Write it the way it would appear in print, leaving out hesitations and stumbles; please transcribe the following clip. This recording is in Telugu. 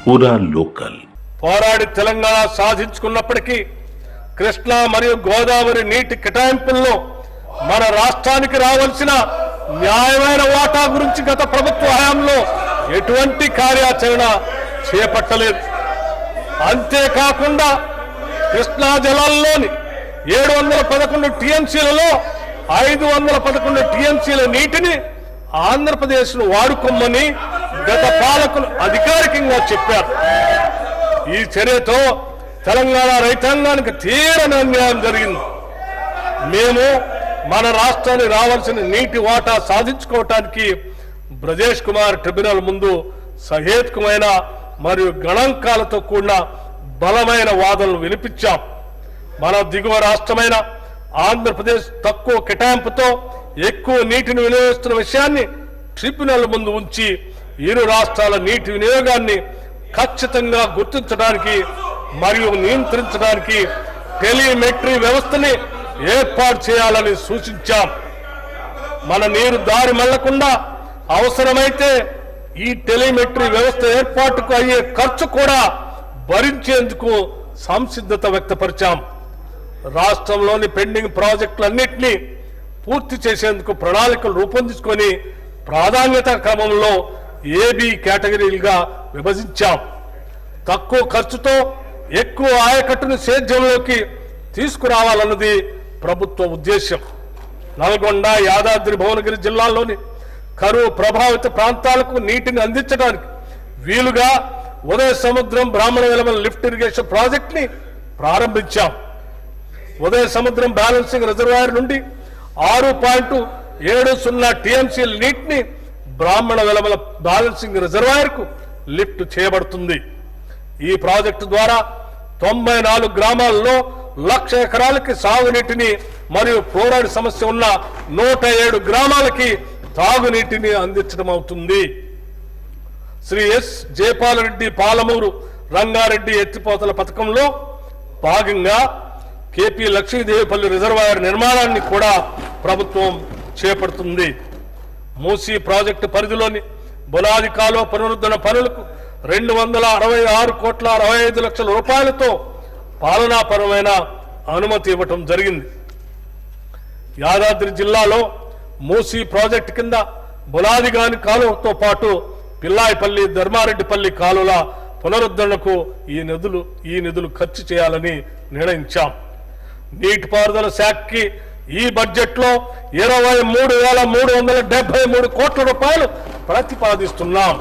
పూరా లోకల్. పోరాడి తెలంగాణ సాధించుకున్నప్పటికీ కృష్ణా మరియు గోదావరి నీటి కేటాయింపుల్లో మన రాష్ట్రానికి రావాల్సిన న్యాయమైన వాటా గురించి గత ప్రభుత్వ హయాంలో ఎటువంటి కార్యాచరణ చేపట్టలేదు. అంతేకాకుండా కృష్ణా జలాల్లోని 711 టీఎంసీలలో 511 టీఎంసీల నీటిని ఆంధ్రప్రదేశ్ను వాడుకోమని గత పాలకులు అధికారికంగా చెప్పారు. ఈ చర్యతో తెలంగాణ రైతాంగానికి తీవ్ర అన్యాయం జరిగింది. మేము మన రాష్ట్రానికి రావాల్సిన నీటి వాటా సాధించుకోవటానికి బ్రజేష్ కుమార్ ట్రిబ్యునల్ ముందు సహేతుకమైన మరియు గణాంకాలతో కూడిన బలమైన వాదనలు వినిపించాం. మన దిగువ రాష్ట్రమైన ఆంధ్రప్రదేశ్ తక్కువ కేటాయింపుతో ఎక్కువ నీటిని వినియోగిస్తున్న విషయాన్ని ట్రిబ్యునల్ ముందు ఉంచి ఇరు రాష్ట్రాల నీటి వినియోగాన్ని ఖచ్చితంగా గుర్తించడానికి మరియు నియంత్రించడానికి టెలిమెట్రీ వ్యవస్థని ఏర్పాటు చేయాలని సూచించాం. మన నీరు దారి మళ్లకుండా అవసరమైతే ఈ టెలిమెట్రీ వ్యవస్థ ఏర్పాటుకు అయ్యే ఖర్చు కూడా భరించేందుకు సంసిద్ధత వ్యక్తపరిచాం. రాష్ట్రంలోని పెండింగ్ ప్రాజెక్టులన్నింటినీ పూర్తి చేసేందుకు ప్రణాళికలు రూపొందించుకొని ప్రాధాన్యత క్రమంలో ఏబీ కేటగిరీలుగా విభజించాం. తక్కువ ఖర్చుతో ఎక్కువ ఆయకట్టును సేద్యంలోకి తీసుకురావాలన్నది ప్రభుత్వ ఉద్దేశం. నల్గొండ, యాదాద్రి భువనగిరి జిల్లాల్లోని కరువు ప్రభావిత ప్రాంతాలకు నీటిని అందించడానికి వీలుగా ఉదయ సముద్రం బ్రాహ్మణ వెలమల లిఫ్ట్ ఇరిగేషన్ ప్రాజెక్ట్ ని ప్రారంభించాం. ఉదయ సముద్రం బ్యాలెన్సింగ్ రిజర్వాయర్ నుండి 6.70 టీఎంసీల నీటిని బ్రాహ్మణ వెలమల బ్యాలెన్సింగ్ రిజర్వాయర్ కు లిఫ్ట్ చేయబడుతుంది. ఈ ప్రాజెక్టు ద్వారా 94 గ్రామాల్లో 1,00,000 ఎకరాలకి సాగునీటిని మరియు ఫ్లోరైడ్ సమస్య ఉన్న 107 గ్రామాలకి తాగునీటిని అందించడం అవుతుంది. శ్రీ ఎస్ జయపాలరెడ్డి పాలమూరు రంగారెడ్డి ఎత్తిపోతల పథకంలో భాగంగా కేపీ లక్ష్మీదేవిపల్లి రిజర్వాయర్ నిర్మాణాన్ని కూడా ప్రభుత్వం చేపడుతుంది. మూసీ ప్రాజెక్టు పరిధిలోని బులాది కాలువ పునరుద్ధరణ పనులకు 266,65 రూపాయలతో పాలనాపరమైన అనుమతి ఇవ్వటం జరిగింది. యాదాద్రి జిల్లాలో మూసీ ప్రాజెక్టు కింద బులాదిగాని కాలువతో పాటు పిల్లాయిపల్లి, ధర్మారెడ్డిపల్లి కాలువల పునరుద్ధరణకు ఈ నిధులు ఖర్చు చేయాలని నిర్ణయించాం. నీటిపారుదల శాఖకి ఈ బడ్జెట్ లో 23,373 కోట్ల రూపాయలు ప్రతిపాదిస్తున్నాం.